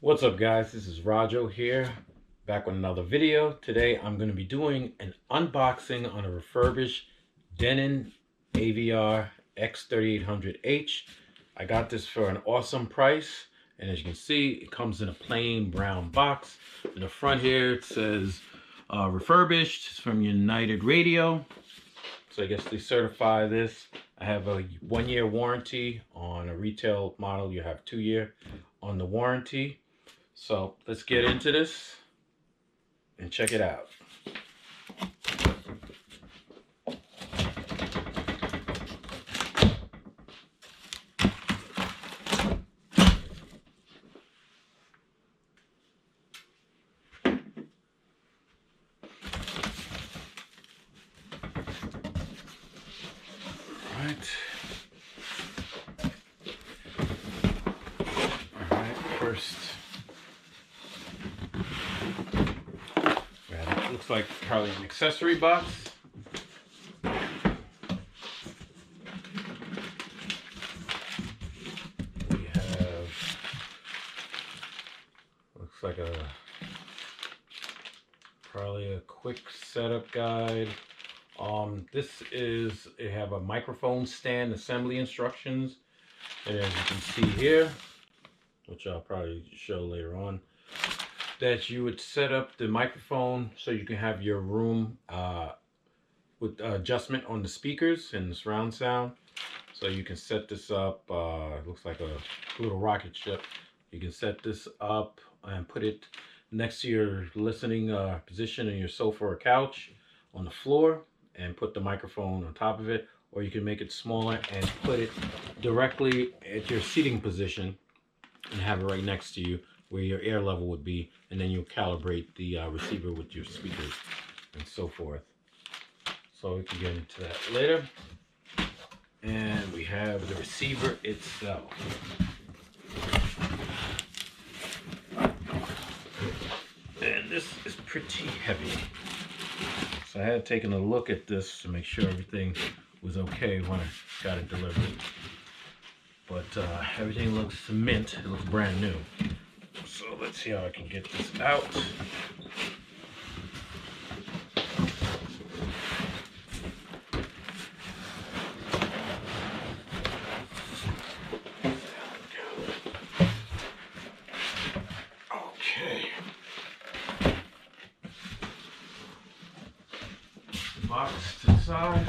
What's up, guys? This is Rajo here, back with another video. Today I'm going to be doing an unboxing on a refurbished Denon AVR-X3800H. I got this for an awesome price, and as you can see, it comes in a plain brown box. In the front here it says refurbished. It's from United Radio, so I guess they certify this. I have a 1-year warranty. On a retail model you have 2-year on the warranty. So let's get into this and check it out. All right, first. Looks like probably an accessory box. We have, looks like probably a quick setup guide. They have a microphone stand assembly instructions, and as you can see here, which I'll probably show later on, that you would set up the microphone so you can have your room with adjustment on the speakers and the surround sound. So you can set this up, it looks like a little rocket ship. You can set this up and put it next to your listening position in your sofa or couch on the floor, and put the microphone on top of it, or you can make it smaller and put it directly at your seating position and have it right next to you where your air level would be, and then you calibrate the receiver with your speakers and so forth. So we can get into that later. And we have the receiver itself. And this is pretty heavy. So I had taken a look at this to make sure everything was okay when I got it delivered. But everything looks mint. It looks brand new. So let's see how I can get this out. Okay. Box to the side.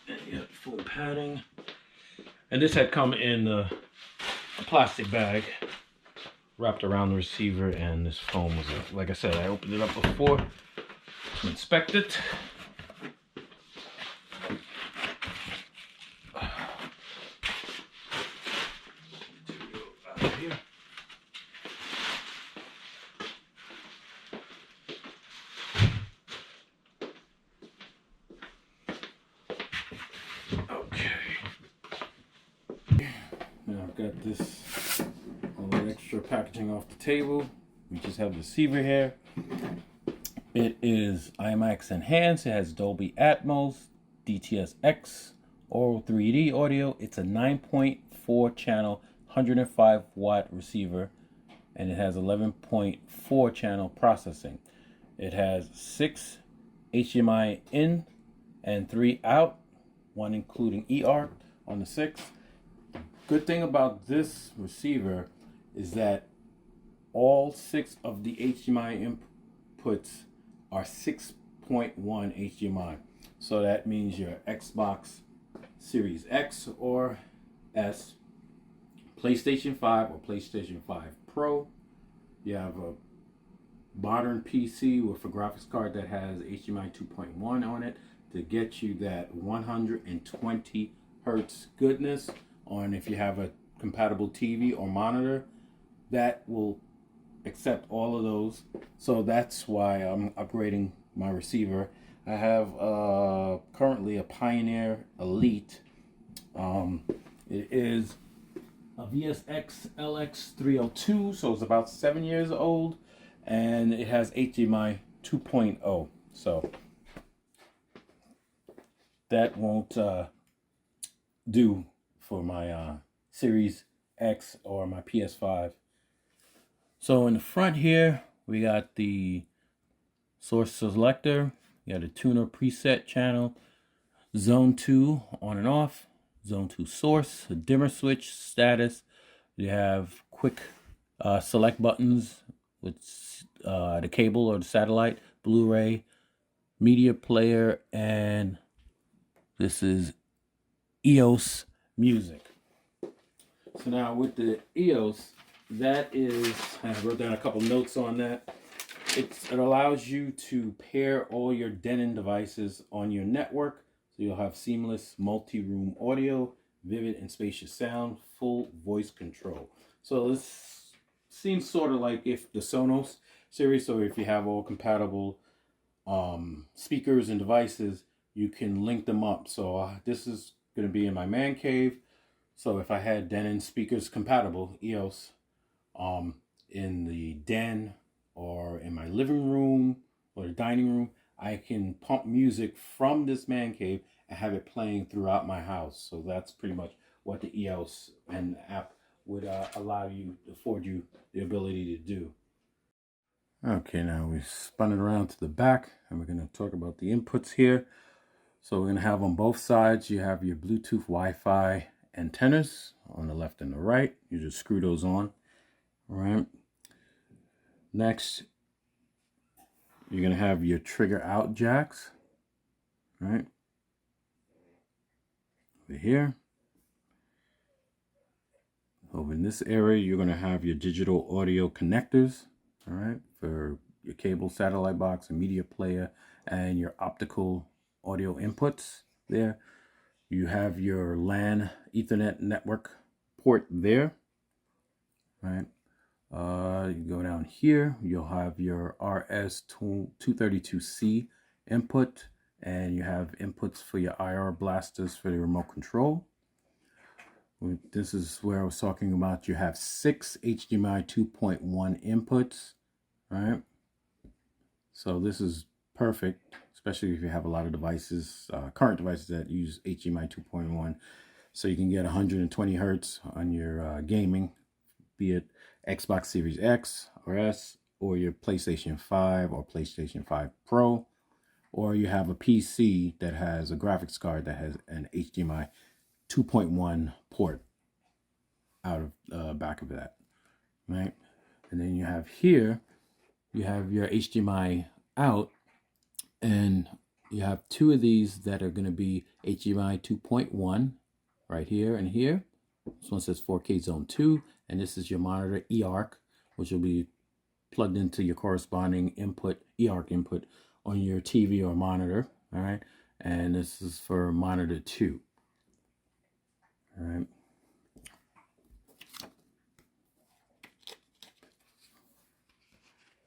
And you got full padding. And this had come in a plastic bag wrapped around the receiver, and this foam was, like I said, I opened it up before to inspect it. Got this all the extra packaging off the table. We just have the receiver here. It is IMAX enhanced. It has Dolby Atmos, DTS-X, Aural 3D audio. It's a 9.4 channel, 105 watt receiver, and it has 11.4 channel processing. It has 6 HDMI in and 3 out, one including eARC on the 6. Good thing about this receiver is that all 6 of the HDMI inputs are 6.1 HDMI. So that means your Xbox Series X or S, PlayStation 5 or PlayStation 5 Pro. You have a modern PC with a graphics card that has HDMI 2.1 on it to get you that 120 hertz goodness. On if you have a compatible TV or monitor, that will accept all of those. So that's why I'm upgrading my receiver. I have currently a Pioneer Elite. It is a VSX LX302, so it's about 7 years old, and it has HDMI 2.0. So that won't do for my Series X or my PS5. So in the front here, we got the source selector, you got a tuner preset channel, zone 2 on and off, zone 2 source, a dimmer switch, status. You have quick select buttons with the cable or the satellite, Blu-ray, media player, and this is EOS music. So now with the EOS, that is, I wrote down a couple notes on that. It allows you to pair all your Denon devices on your network. So you'll have seamless multi-room audio, vivid and spacious sound, full voice control. So this seems sort of like if the Sonos series, or if you have all compatible speakers and devices, you can link them up. So this is going to be in my man cave. So if I had Denon speakers compatible, EOS, in the den or in my living room or the dining room, I can pump music from this man cave and have it playing throughout my house. So that's pretty much what the EOS and the app would afford you the ability to do. Okay, now we spun it around to the back and we're going to talk about the inputs here. So we're going to have on both sides, you have your Bluetooth Wi-Fi antennas on the left and the right. You just screw those on. All right. Next, you're going to have your trigger out jacks, right? Over here. Over in this area, you're going to have your digital audio connectors, all right, for your cable, satellite box, and media player, and your optical audio inputs there. You have your LAN Ethernet network port there, right? You go down here, you'll have your RS-232C input, and you have inputs for your IR blasters for the remote control. This is where I was talking about. You have 6 HDMI 2.1 inputs, right? So this is perfect, especially if you have a lot of devices, current devices that use HDMI 2.1. So you can get 120 hertz on your gaming, be it Xbox Series X or S, or your PlayStation 5 or PlayStation 5 Pro, or you have a PC that has a graphics card that has an HDMI 2.1 port out of the back of that, right? And then you have here, you have your HDMI out, and you have 2 of these that are going to be HDMI 2.1 right here and here. This one says 4K Zone 2, and this is your monitor eARC, which will be plugged into your corresponding input, eARC input on your TV or monitor, all right? And this is for monitor 2, all right?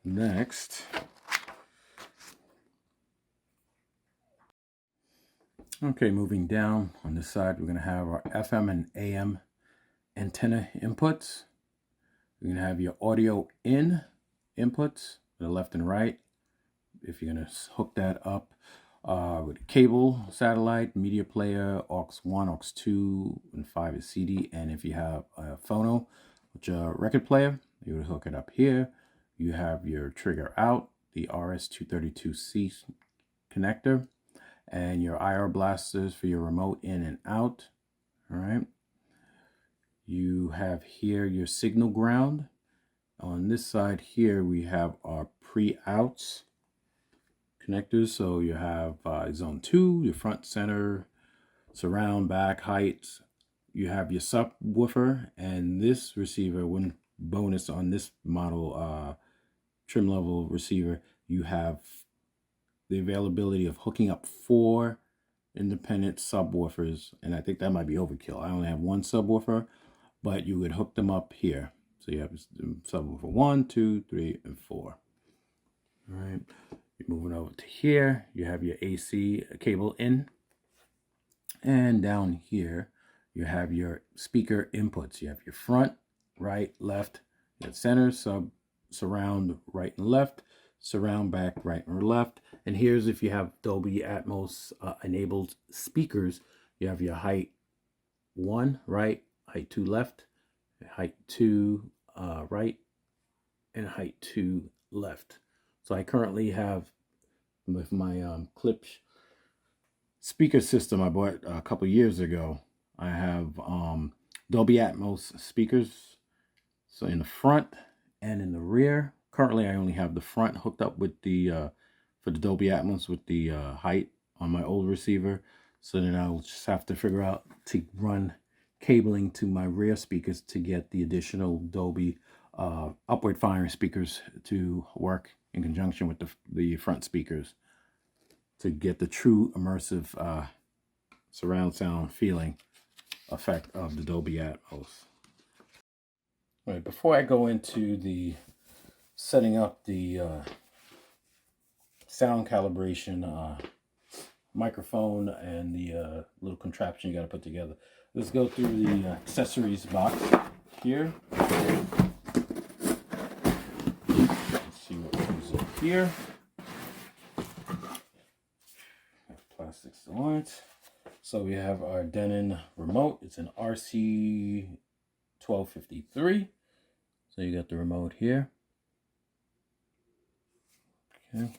Next, okay, moving down on this side, we're going to have our FM and AM antenna inputs. We're going to have your audio in inputs, the left and right. If you're going to hook that up with a cable, satellite, media player, aux1, aux2, and 5 is CD. And if you have a phono, which is a record player, you would hook it up here. You have your trigger out, the RS-232C connector, and your IR blasters for your remote in and out. All right. You have here your signal ground. On this side here, we have our pre-outs connectors. So you have zone 2, your front, center, surround, back, height. You have your subwoofer, and this receiver, one bonus on this model trim level receiver, you have the availability of hooking up 4 independent subwoofers, and I think that might be overkill. I only have 1 subwoofer, but you would hook them up here. So you have subwoofer 1, 2, 3, and 4. All right, you're moving over to here. You have your AC cable in, and down here you have your speaker inputs. You have your front, right, left, you have center, surround, right and left, surround, back, right or left. And here's if you have Dolby Atmos enabled speakers, you have your height, 1 right, height 2 left, height 2 right, and height 2 left. So I currently have, with my Klipsch speaker system I bought a couple years ago, I have Dolby Atmos speakers. So in the front and in the rear. Currently I only have the front hooked up with the for the Dolby Atmos with the height on my old receiver. So then I'll just have to figure out to run cabling to my rear speakers to get the additional Dolby upward firing speakers to work in conjunction with the front speakers to get the true immersive surround sound feeling effect of the Dolby Atmos. All right, before I go into the setting up the sound calibration microphone and the little contraption you got to put together, let's go through the accessories box here. Let's see what comes in here. Plastic still on it. So we have our Denon remote. It's an RC1253. So you got the remote here. Okay.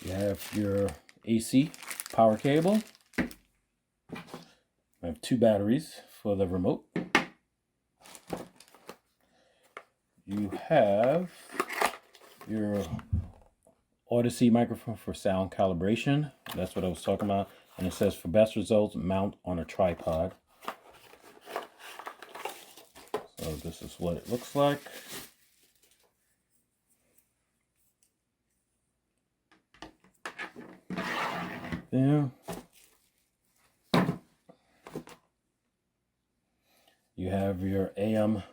You have your AC power cable. I have 2 batteries for the remote. You have your Odyssey microphone for sound calibration. That's what I was talking about. And it says, for best results, mount on a tripod. So this is what it looks like. There. You have your AM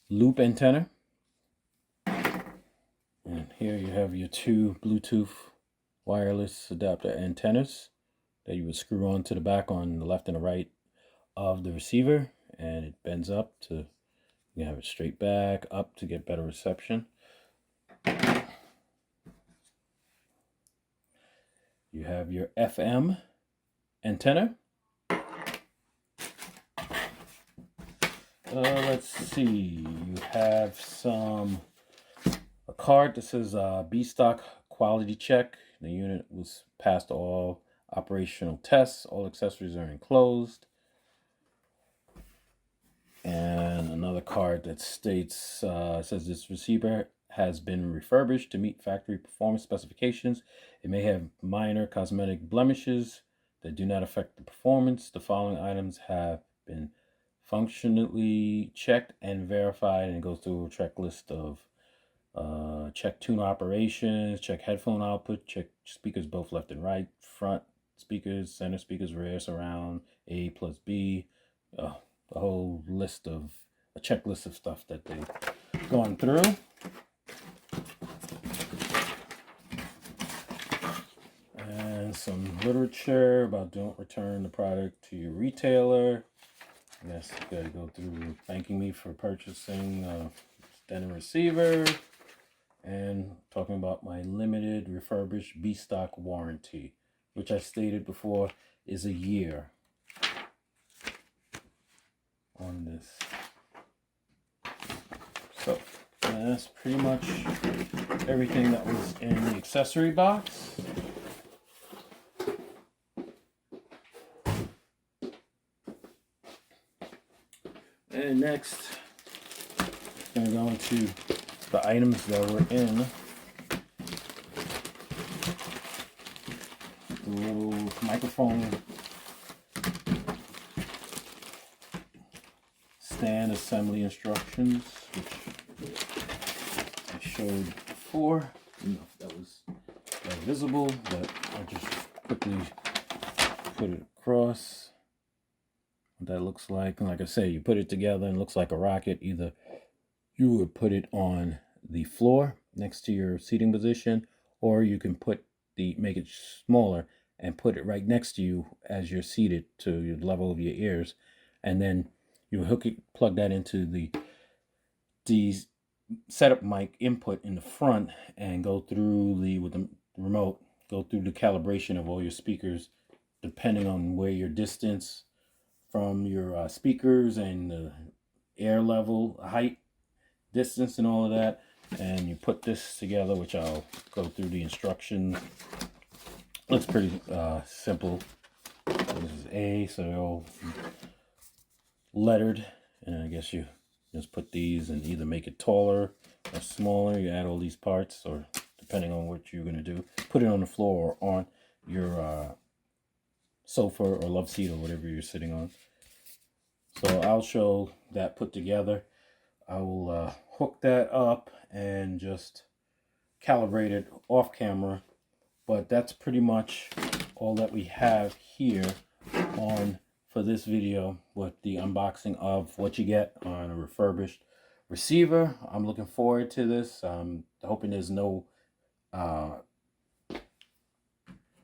loop antenna. And here you have your 2 Bluetooth wireless adapter antennas that you would screw onto the back on the left and the right of the receiver, and it bends up to, you have it straight back up to get better reception. You have your FM antenna. Let's see, you have a card that says B-Stock quality check. The unit was passed all operational tests. All accessories are enclosed. And another card that states, says this receiver has been refurbished to meet factory performance specifications. It may have minor cosmetic blemishes that do not affect the performance. The following items have been functionally checked and verified, and it goes through a checklist of check tune operations, check headphone output, check speakers both left and right, front speakers, center speakers, rear, surround, A plus B, a whole list of, a checklist of stuff that they've gone through. And some literature about don't return the product to your retailer. I guess you gotta go through thanking me for purchasing Denon receiver, and talking about my limited refurbished B-Stock warranty, which I stated before is a year on this. So that's pretty much everything that was in the accessory box. And next, I'm going to go into the items that were in the little microphone stand assembly instructions, which I showed before. I don't know if that was visible, but I'll just quickly put it across. What that looks like. And like I say, you put it together and it looks like a rocket. Either you would put it on the floor next to your seating position, or you can make it smaller and put it right next to you as you're seated to your level of your ears, and then you plug that into the setup mic input in the front, and go through with the remote, go through the calibration of all your speakers depending on where your distance from your speakers and the air level, height, distance, and all of that. And you put this together, which I'll go through the instructions. Looks pretty simple. This is A, so they're all lettered, and I guess you just put these and either make it taller or smaller. You add all these parts, or depending on what you're going to do, put it on the floor or on your sofa or love seat or whatever you're sitting on. So I'll show that put together. I will hook that up and just calibrate it off camera, but that's pretty much all that we have here on for this video with the unboxing of what you get on a refurbished receiver. I'm looking forward to this. Hoping there's no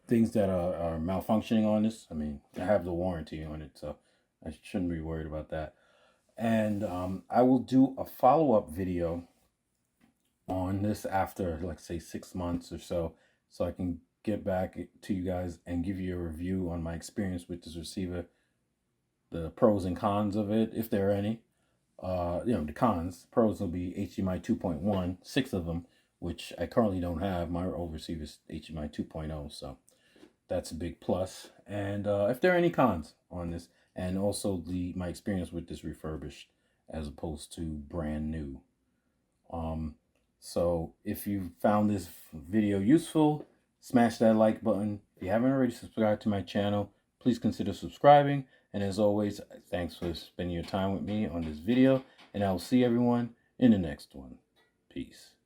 things that are malfunctioning on this. I mean, I have the warranty on it, so I shouldn't be worried about that. And I will do a follow-up video on this after, like, say 6 months or so I can get back to you guys and give you a review on my experience with this receiver, the pros and cons of it, if there are any. The cons. Pros will be HDMI 2.1, 6 of them, which I currently don't have. My old receiver is HDMI 2.0, so that's a big plus. And if there are any cons on this, and also my experience with this refurbished as opposed to brand new. So if you found this video useful, smash that like button. If you haven't already subscribed to my channel, please consider subscribing. And as always, thanks for spending your time with me on this video, and I will see everyone in the next one. Peace.